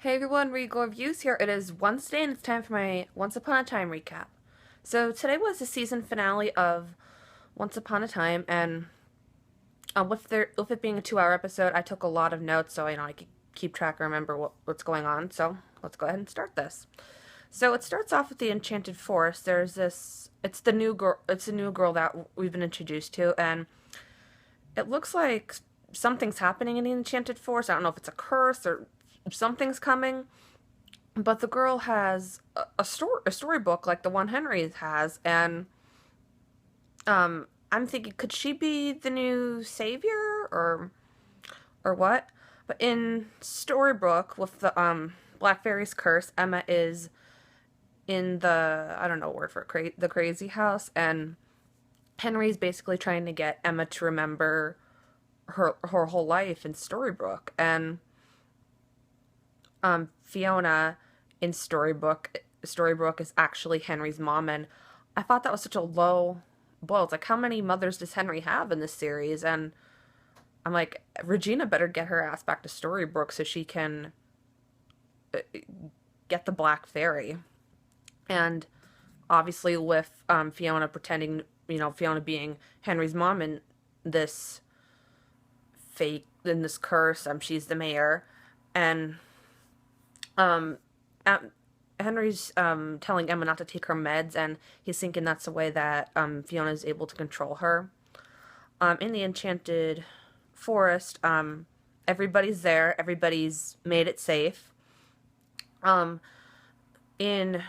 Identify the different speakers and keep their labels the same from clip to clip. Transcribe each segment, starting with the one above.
Speaker 1: Hey everyone, Regal Reviews here. It is Wednesday and it's time for my Once Upon a Time recap. So today was the season finale of Once Upon a Time, and with it being a 2 hour episode, I took a lot of notes so I could keep track and remember what's going on. So let's go ahead and start this. So it starts off with the Enchanted Forest. There's this. It's the new girl. It's a new girl that we've been introduced to, and it looks like something's happening in the Enchanted Forest. I don't know if it's a curse or something's coming. But the girl has a storybook like the one Henry has, and I'm thinking, could she be the new savior or what? But in Storybook with the Black Fairy's curse, Emma is in the, I don't know word for it, the crazy house, and Henry's basically trying to get Emma to remember her whole life in and Fiona in Storybook is actually Henry's mom, and I thought that was such a low blow. It's like, how many mothers does Henry have in this series? And I'm like, Regina better get her ass back to Storybook so she can uh, get the Black Fairy. And obviously with Fiona pretending, Fiona being Henry's mom in this in this curse, she's the mayor, and um, Henry's telling Emma not to take her meds, and he's thinking that's the way that Fiona's able to control her. In the Enchanted Forest, everybody's there. Everybody's made it safe. Um, in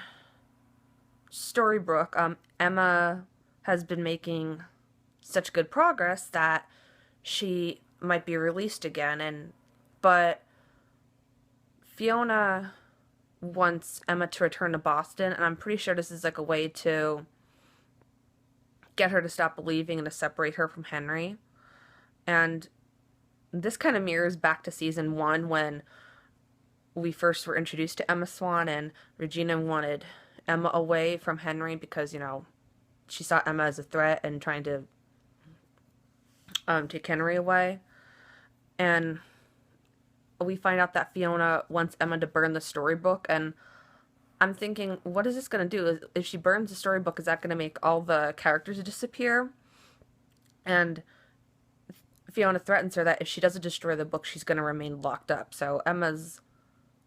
Speaker 1: Storybook, Emma has been making such good progress that she might be released again, but Fiona wants Emma to return to Boston, and I'm pretty sure this is like a way to get her to stop believing and to separate her from Henry. And this kind of mirrors back to season 1 when we first were introduced to Emma Swan, and Regina wanted Emma away from Henry because, she saw Emma as a threat and trying to take Henry away. And we find out that Fiona wants Emma to burn the storybook, and I'm thinking, what is this going to do? If she burns the storybook, is that going to make all the characters disappear? And Fiona threatens her that if she doesn't destroy the book, she's going to remain locked up. So Emma's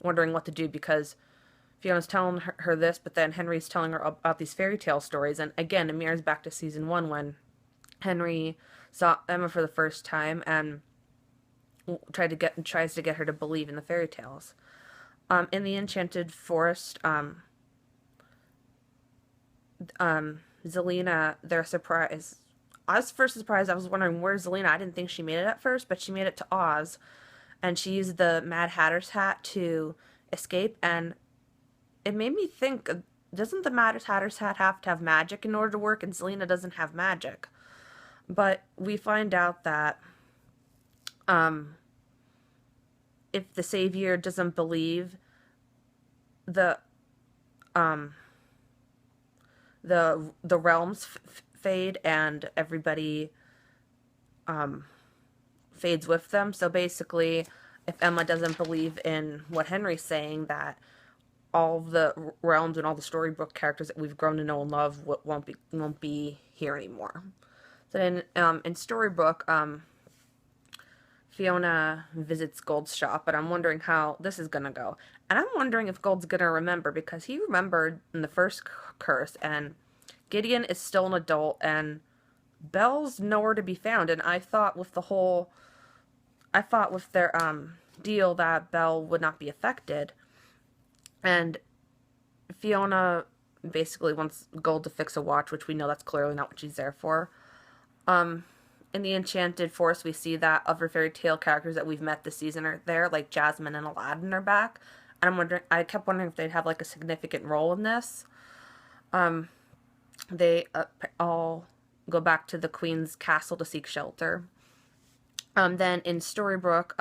Speaker 1: wondering what to do because Fiona's telling her this, but then Henry's telling her about these fairy tale stories. And again, it mirrors back to season 1 when Henry saw Emma for the first time and tries to get her to believe in the fairy tales. In the Enchanted Forest, Zelena, they're surprised. I was first surprised. I was wondering, where's Zelena? I didn't think she made it at first, but she made it to Oz, and she used the Mad Hatter's hat to escape. And it made me think, doesn't the Mad Hatter's hat have to have magic in order to work? And Zelena doesn't have magic. But we find out that if the savior doesn't believe, the the realms fade and everybody fades with them. So basically, if Emma doesn't believe in what Henry's saying, that all the realms and all the storybook characters that we've grown to know and love won't be here anymore. So then, in Storybook, Fiona visits Gold's shop, and I'm wondering how this is gonna go. And I'm wondering if Gold's gonna remember, because he remembered in the first curse, and Gideon is still an adult, and Belle's nowhere to be found. And I thought with their deal that Belle would not be affected, and Fiona basically wants Gold to fix a watch, which we know that's clearly not what she's there for. In the Enchanted Forest, we see that other fairy tale characters that we've met this season are there, like Jasmine and Aladdin are back. And I kept wondering if they'd have like a significant role in this. They all go back to the Queen's castle to seek shelter. Then in Storybook,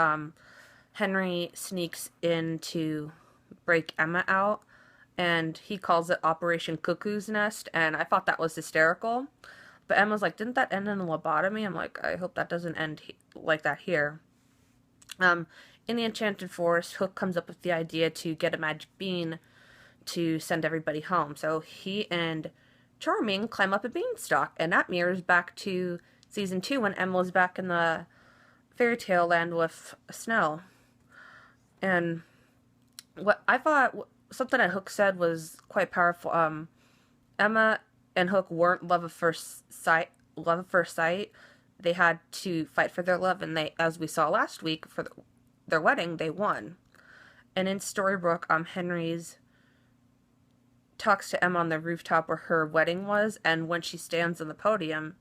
Speaker 1: Henry sneaks in to break Emma out, and he calls it Operation Cuckoo's Nest, and I thought that was hysterical. But Emma's like, didn't that end in a lobotomy? I'm like, I hope that doesn't end like that here. in the Enchanted Forest, Hook comes up with the idea to get a magic bean to send everybody home. So he and Charming climb up a beanstalk, and that mirrors back to season 2 when Emma was back in the fairy tale land with Snow. And what I thought, something that Hook said was quite powerful. Emma and Hook weren't love at first sight. Love at first sight. They had to fight for their love, and they, as we saw last week, for their wedding, they won. And in Storybrooke, Henry's talks to Emma on the rooftop where her wedding was, and when she stands on the podium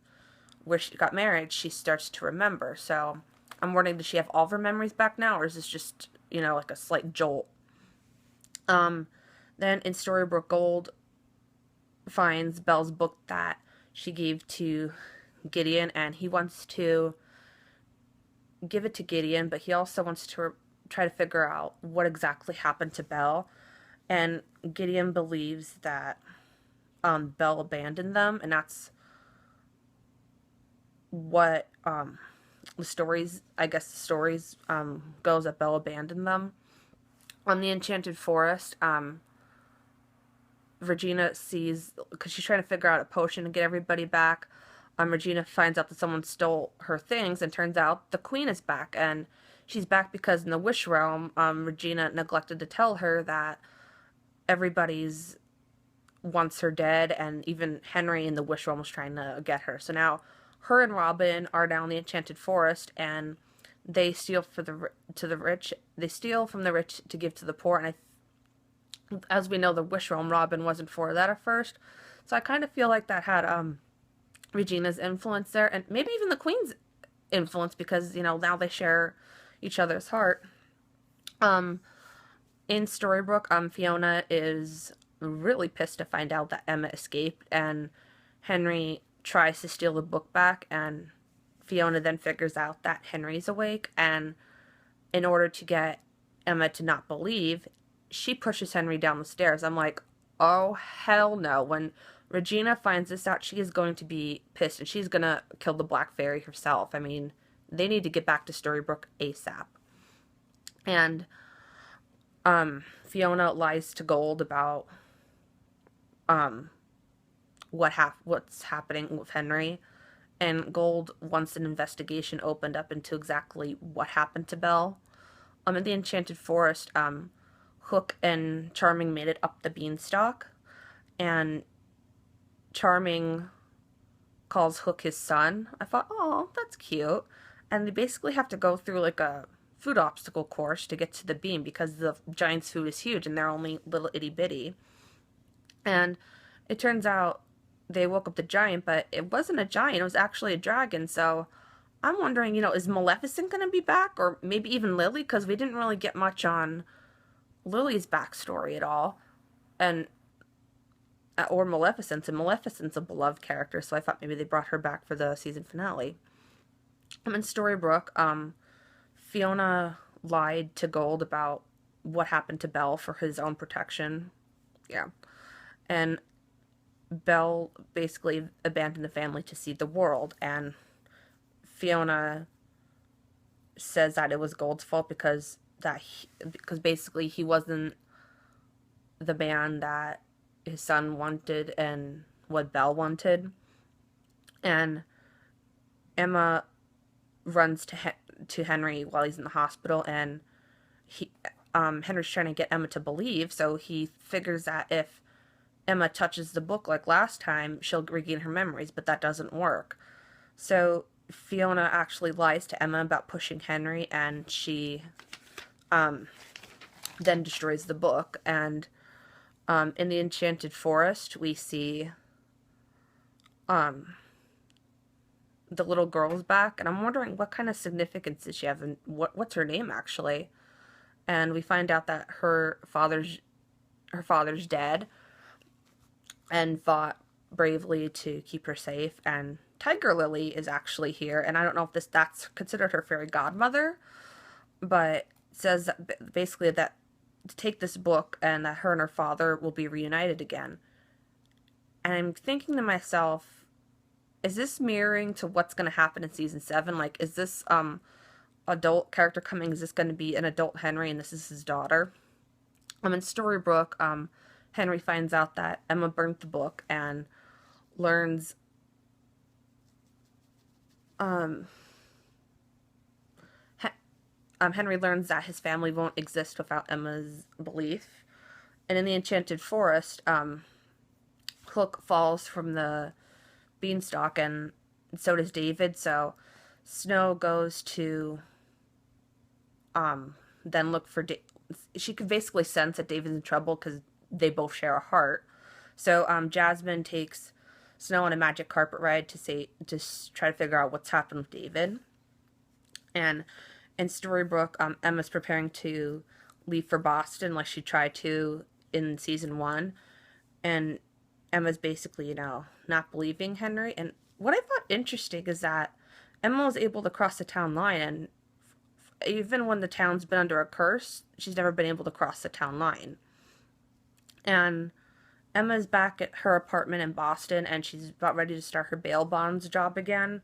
Speaker 1: where she got married, she starts to remember. So I'm wondering, does she have all of her memories back now, or is this just, like a slight jolt? Then in Storybrooke, Gold finds Belle's book that she gave to Gideon, and he wants to give it to Gideon, but he also wants to try to figure out what exactly happened to Belle. And Gideon believes that Belle abandoned them, and that's what the stories goes, that Belle abandoned them. On the Enchanted Forest, Regina sees, because she's trying to figure out a potion to get everybody back. Regina finds out that someone stole her things, and turns out the queen is back. And she's back because in the Wish Realm, Regina neglected to tell her that everybody's wants her dead, and even Henry in the Wish Realm was trying to get her. So now her and Robin are down in the Enchanted Forest, and they steal from the rich to give to the poor. And as we know, the Wish Realm, Robin wasn't for that at first. So I kind of feel like that had Regina's influence there, and maybe even the Queen's influence, because now they share each other's heart. In Storybrooke, Fiona is really pissed to find out that Emma escaped, and Henry tries to steal the book back, and Fiona then figures out that Henry's awake, and in order to get Emma to not believe, she pushes Henry down the stairs. I'm like, oh, hell no. When Regina finds this out, she is going to be pissed, and she's going to kill the Black Fairy herself. I mean, they need to get back to Storybrooke ASAP. And Fiona lies to Gold about what's happening with Henry, and Gold wants an investigation opened up into exactly what happened to Belle. In the Enchanted Forest, Hook and Charming made it up the beanstalk, and Charming calls Hook his son. I thought, oh, that's cute. And they basically have to go through like a food obstacle course to get to the beam, because the giant's food is huge and they're only little itty bitty. And it turns out they woke up the giant, but it wasn't a giant, it was actually a dragon. So I'm wondering, is Maleficent going to be back, or maybe even Lily, because we didn't really get much on Lily's backstory at all, and or Maleficent's, and Maleficent's a beloved character, so I thought maybe they brought her back for the season finale. In Storybrooke, Fiona lied to Gold about what happened to Belle for his own protection. Yeah. And Belle basically abandoned the family to see the world, and Fiona says that it was Gold's fault because basically he wasn't the man that his son wanted and what Belle wanted. And Emma runs to Henry while he's in the hospital, and Henry's trying to get Emma to believe, so he figures that if Emma touches the book like last time, she'll regain her memories, but that doesn't work. So Fiona actually lies to Emma about pushing Henry, and she then destroys the book. And in the Enchanted Forest, we see the little girl's back, and I'm wondering what kind of significance does she have, and what's her name actually. And we find out that her father's dead, and fought bravely to keep her safe. And Tiger Lily is actually here, and I don't know if that's considered her fairy godmother, but it says that basically that to take this book, and that her and her father will be reunited again. And I'm thinking to myself, is this mirroring to what's going to happen in season 7? Like, is this adult character coming. Is this going to be an adult Henry, and this is his daughter? In Storybrooke, Henry finds out that Emma burnt the book and learns um, Henry learns that his family won't exist without Emma's belief. And in the Enchanted Forest, Hook falls from the beanstalk, and so does David. So Snow goes to then look for. She could basically sense that David's in trouble because they both share a heart. So Jasmine takes Snow on a magic carpet ride to try to figure out what's happened with David. And in Storybrooke, Emma's preparing to leave for Boston like she tried to in season 1. And Emma's basically, not believing Henry. And what I found interesting is that Emma was able to cross the town line, and even when the town's been under a curse, she's never been able to cross the town line. And Emma's back at her apartment in Boston, and she's about ready to start her bail bonds job again.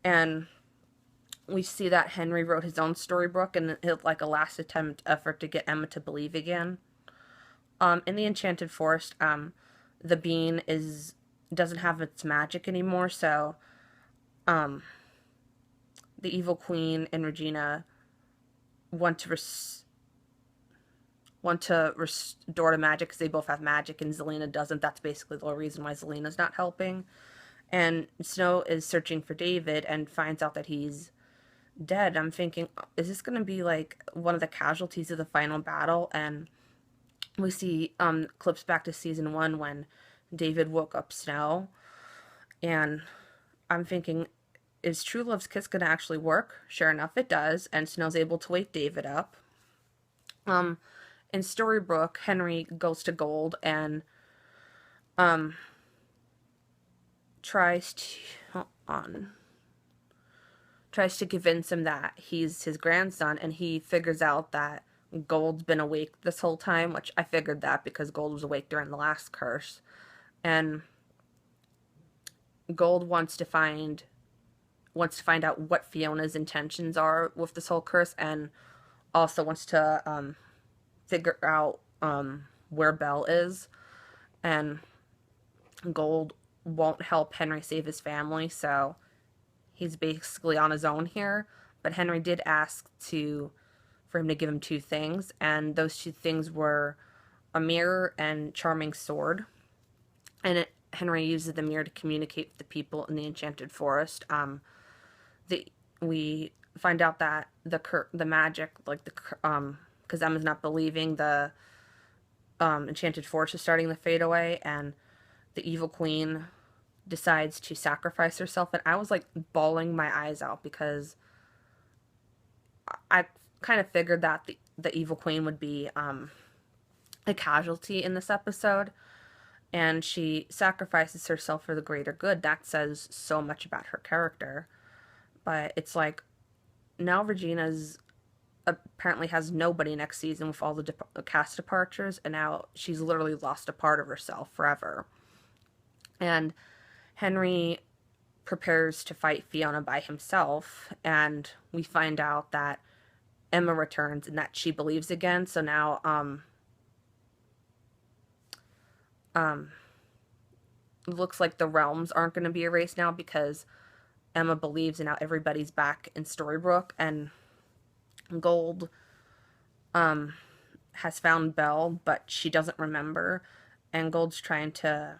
Speaker 1: And we see that Henry wrote his own storybook, and it's like a last attempt effort to get Emma to believe again. In the Enchanted Forest, the bean doesn't have its magic anymore, so the evil queen and Regina want to restore the magic because they both have magic and Zelena doesn't. That's basically the reason why Zelena's not helping. And Snow is searching for David and finds out that he's dead. I'm thinking, is this going to be like one of the casualties of the final battle? And we see clips back to season 1 when David woke up Snow. And I'm thinking, is True Love's kiss going to actually work? Sure enough, it does. And Snow's able to wake David up. In Storybrooke, Henry goes to Gold and tries to convince him that he's his grandson, and he figures out that Gold's been awake this whole time, which I figured that because Gold was awake during the last curse. And Gold wants to find out what Fiona's intentions are with this whole curse, and also wants to figure out where Belle is. And Gold won't help Henry save his family, so he's basically on his own here. But Henry did ask for him to give him 2 things, and those 2 things were a mirror and Charming's sword. And Henry uses the mirror to communicate with the people in the Enchanted Forest. We find out that the magic, like because Emma's not believing, the Enchanted Forest is starting to fade away, and the evil queen decides to sacrifice herself. And I was like bawling my eyes out because I kind of figured that the evil queen would be a casualty in this episode, and she sacrifices herself for the greater good. That says so much about her character. But it's like, now Regina's apparently has nobody next season with all the cast departures, and now she's literally lost a part of herself forever. And Henry prepares to fight Fiona by himself, and we find out that Emma returns and that she believes again. So now it looks like the realms aren't going to be erased now because Emma believes, and now everybody's back in Storybrooke. And Gold has found Belle, but she doesn't remember, and Gold's trying to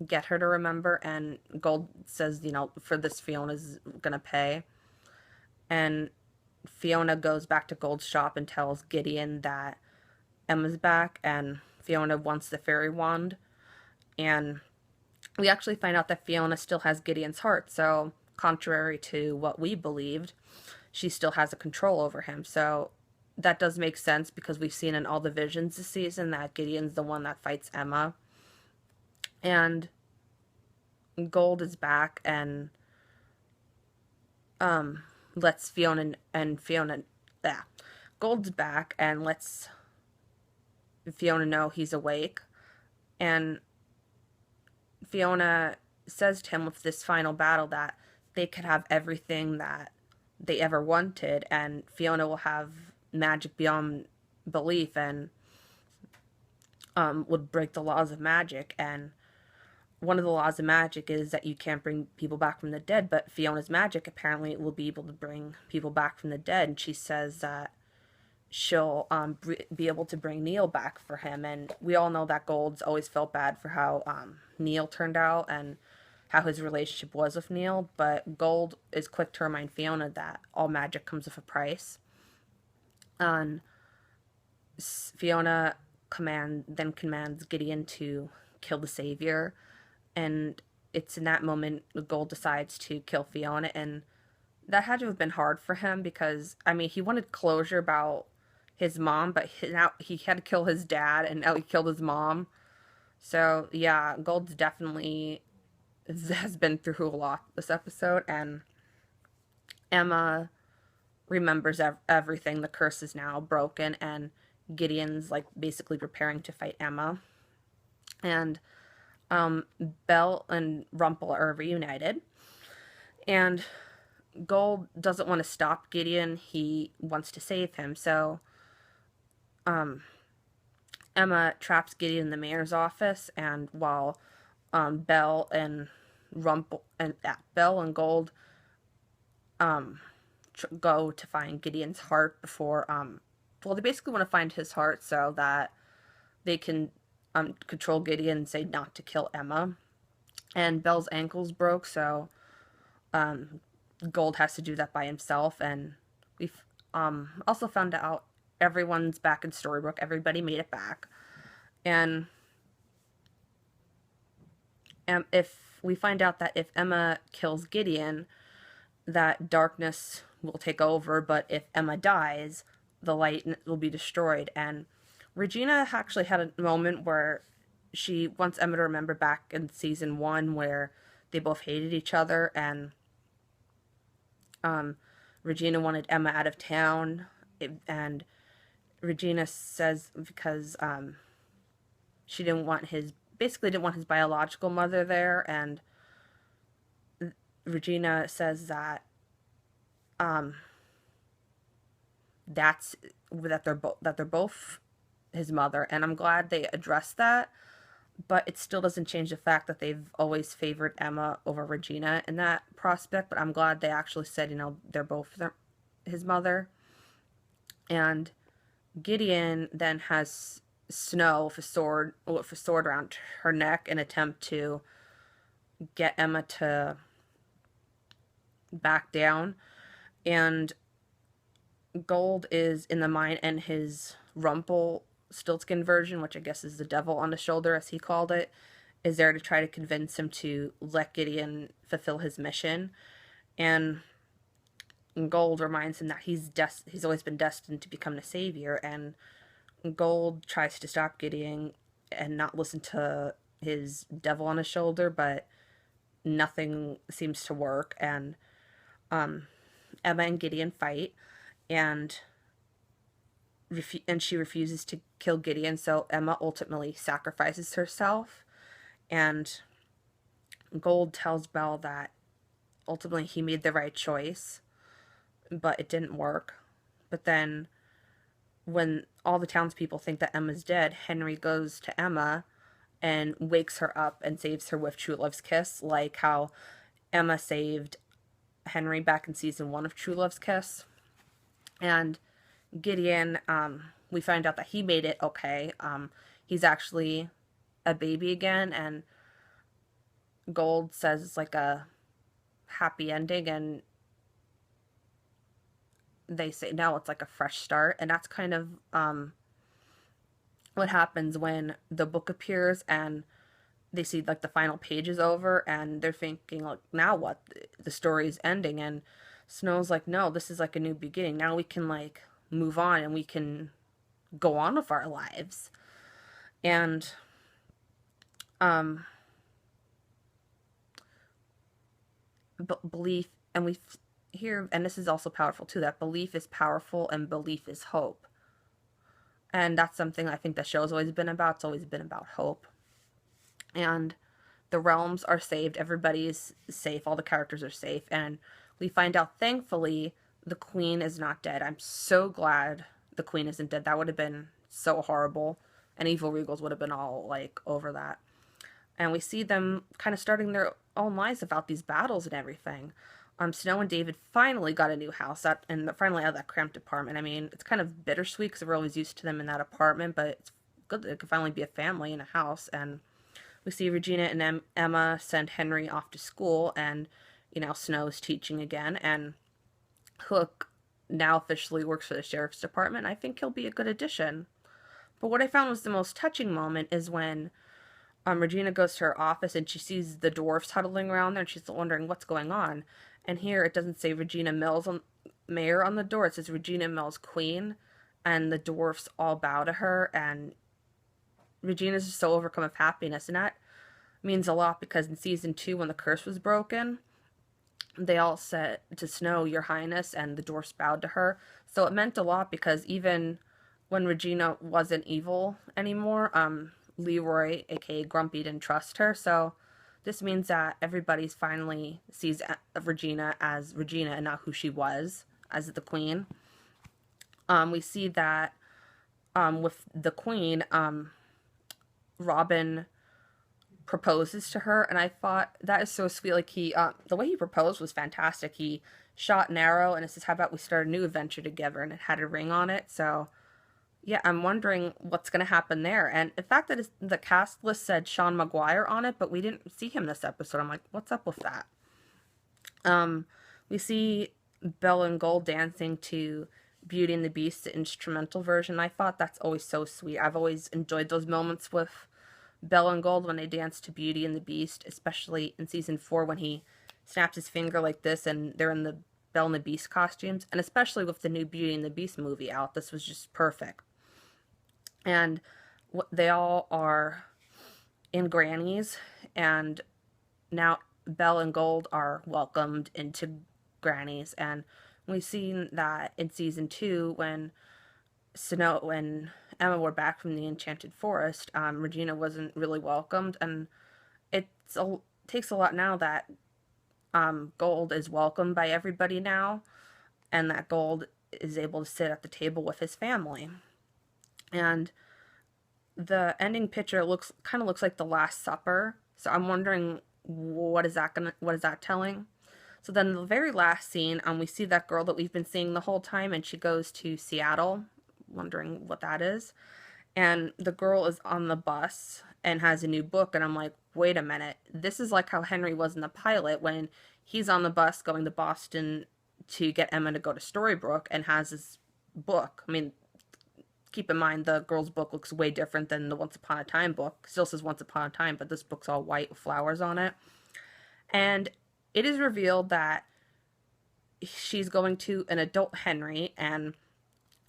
Speaker 1: get her to remember, and Gold says, for this Fiona's gonna pay. And Fiona goes back to Gold's shop and tells Gideon that Emma's back, and Fiona wants the fairy wand. And we actually find out that Fiona still has Gideon's heart, so contrary to what we believed, she still has a control over him. So that does make sense because we've seen in all the visions this season that Gideon's the one that fights Emma. And Gold is back and lets Fiona Gold's back and lets Fiona know he's awake. And Fiona says to him with this final battle that they could have everything that they ever wanted, and Fiona will have magic beyond belief and would break the laws of magic. And one of the laws of magic is that you can't bring people back from the dead, but Fiona's magic apparently will be able to bring people back from the dead. And she says that she'll be able to bring Neil back for him. And we all know that Gold's always felt bad for how Neil turned out and how his relationship was with Neil. But Gold is quick to remind Fiona that all magic comes with a price. And Fiona commands Gideon to kill the Savior. And it's in that moment Gold decides to kill Fiona. And that had to have been hard for him because, I mean, he wanted closure about his mom, but now he had to kill his dad, and now he killed his mom. So, yeah, Gold's definitely has been through a lot this episode, and Emma remembers everything. The curse is now broken, and Gideon's, like, basically preparing to fight Emma. And Belle and Rumple are reunited, and Gold doesn't want to stop Gideon. He wants to save him. So Emma traps Gideon in the mayor's office, and while Belle and Gold go to find Gideon's heart before well, they basically want to find his heart so that they can control Gideon and say not to kill Emma. And Belle's ankle's broke, so Gold has to do that by himself. And we've also found out everyone's back in Storybrooke. Everybody made it back. And if we find out that if Emma kills Gideon, that darkness will take over. But if Emma dies, the light will be destroyed. And Regina actually had a moment where she wants Emma to remember back in season 1 where they both hated each other, and Regina wanted Emma out of town, and Regina says because she didn't want his biological mother there, and Regina says that they're both his mother, and I'm glad they addressed that. But it still doesn't change the fact that they've always favored Emma over Regina in that prospect. But I'm glad they actually said, they're both his mother. And Gideon then has Snow with a sword around her neck in an attempt to get Emma to back down. And Gold is in the mine, and his Stiltskin version, which I guess is the devil on the shoulder, as he called it, is there to try to convince him to let Gideon fulfill his mission. And Gold reminds him that he's always been destined to become the savior. And Gold tries to stop Gideon and not listen to his devil on his shoulder, but nothing seems to work. And Emma and Gideon fight, and she refuses to kill Gideon, so Emma ultimately sacrifices herself. And Gold tells Belle that ultimately he made the right choice, but it didn't work. But then when all the townspeople think that Emma's dead, Henry goes to Emma and wakes her up and saves her with True Love's kiss, like how Emma saved Henry back in season 1 of True Love's Kiss. And Gideon, we find out that he made it okay. He's actually a baby again, and Gold says it's like a happy ending, and they say no, it's like a fresh start. And that's kind of what happens when the book appears and they see like the final page is over, and they're thinking like, now what? The story's ending. And Snow's like, no, this is like a new beginning. Now we can like move on and we can go on with our lives. And belief, and we hear, and this is also powerful too, that belief is powerful and belief is hope. And that's something I think the show's always been about. It's always been about hope. And the realms are saved. Everybody's safe. All the characters are safe. And we find out, thankfully, the queen is not dead. I'm so glad the queen isn't dead. That would have been so horrible. And Evil Regals would have been all, like, over that. And we see them kind of starting their own lives about these battles and everything. Snow and David finally got a new house and they're finally out of that cramped apartment. I mean, it's kind of bittersweet because we're always used to them in that apartment, but it's good that it could finally be a family in a house. And we see Regina and Emma send Henry off to school, and, Snow's teaching again, and Hook now officially works for the sheriff's department. I think he'll be a good addition. But what I found was the most touching moment is when Regina goes to her office and she sees the dwarfs huddling around there, and she's wondering what's going on. And here it doesn't say Regina Mills Mayor on the door. It says Regina Mills Queen, and the dwarfs all bow to her, and Regina's just so overcome with happiness, and that means a lot because in season 2, when the curse was broken, they all said to Snow, "Your Highness," and the dwarfs bowed to her. So it meant a lot because even when Regina wasn't evil anymore, Leroy, aka Grumpy, didn't trust her. So this means that everybody's finally sees Regina as Regina and not who she was as the queen. We see that with the queen, Robin proposes to her, and I thought that is so sweet. Like, the way he proposed was fantastic. He shot an arrow and it says, "How about we start a new adventure together?" and it had a ring on it. So yeah, I'm wondering what's going to happen there. And the fact that the cast list said Sean Maguire on it, but we didn't see him this episode, I'm like, what's up with that? We see Belle and Gold dancing to Beauty and the Beast, the instrumental version. I thought that's always so sweet. I've always enjoyed those moments with Belle and Gold when they dance to Beauty and the Beast, especially in season 4 when he snaps his finger like this and they're in the Belle and the Beast costumes, and especially with the new Beauty and the Beast movie out, this was just perfect. And they all are in Granny's, and now Belle and Gold are welcomed into Granny's, and we've seen that in season 2 when Snow and Emma were back from the Enchanted Forest. Regina wasn't really welcomed, and it takes a lot now that Gold is welcomed by everybody now, and that Gold is able to sit at the table with his family. And the ending picture kind of looks like the Last Supper. So I'm wondering what is that telling? So then the very last scene, we see that girl that we've been seeing the whole time, and she goes to Seattle, wondering what that is. And the girl is on the bus and has a new book, and I'm like, wait a minute. This is like how Henry was in the pilot when he's on the bus going to Boston to get Emma to go to Storybrooke and has his book. I mean, keep in mind the girl's book looks way different than the Once Upon a Time book. It still says Once Upon a Time, but this book's all white with flowers on it. And it is revealed that she's going to an adult Henry, and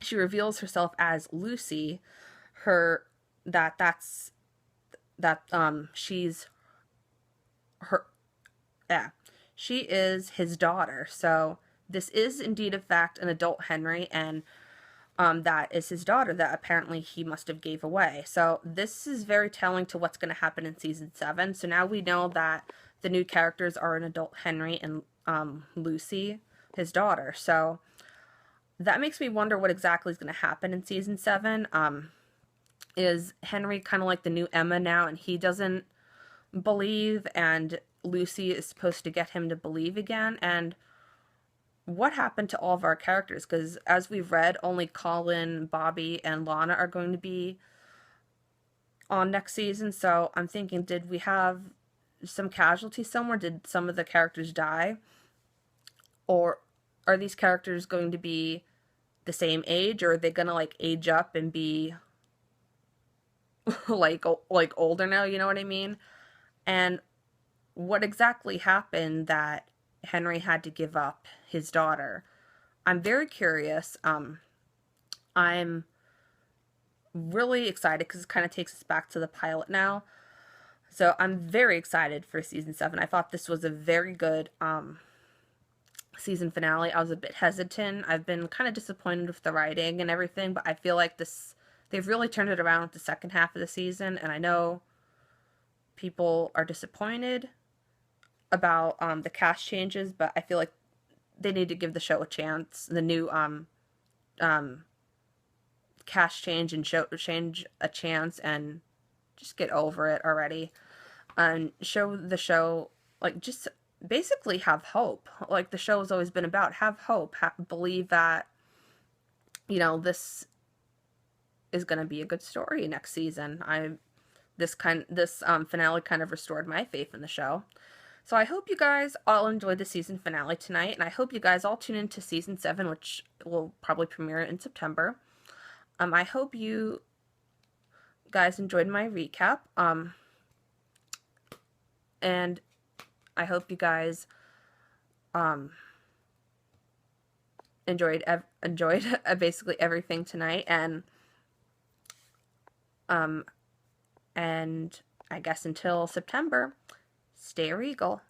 Speaker 1: she reveals herself as Lucy. She's her, yeah, she is his daughter. So this is indeed a fact an adult Henry, and that is his daughter that apparently he must have gave away. So this is very telling to what's going to happen in season 7. So now we know that the new characters are an adult Henry and Lucy, his daughter. So that makes me wonder what exactly is going to happen in season 7. Is Henry kind of like the new Emma now, and he doesn't believe, and Lucy is supposed to get him to believe again? And what happened to all of our characters? Because as we've read, only Colin, Bobby, and Lana are going to be on next season. So I'm thinking, did we have some casualties somewhere? Did some of the characters die? Or are these characters going to be the same age, or are they going to like age up and be like older now, you know what I mean? And what exactly happened that Henry had to give up his daughter? I'm very curious. I'm really excited because it kind of takes us back to the pilot now. So I'm very excited for season 7. I thought this was a very good season finale. I was a bit hesitant. I've been kind of disappointed with the writing and everything, but I feel like they've really turned it around with the second half of the season, and I know people are disappointed about the cast changes, but I feel like they need to give the show a chance. The new um cast change and show change a chance, and just get over it already. And show the show, like, just basically have hope. Like the show has always been about, have hope, believe that, this is going to be a good story next season. This finale kind of restored my faith in the show. So I hope you guys all enjoyed the season finale tonight, and I hope you guys all tune into season 7, which will probably premiere in September. I hope you guys enjoyed my recap. And I hope you guys enjoyed basically everything tonight, and I guess until September, stay regal.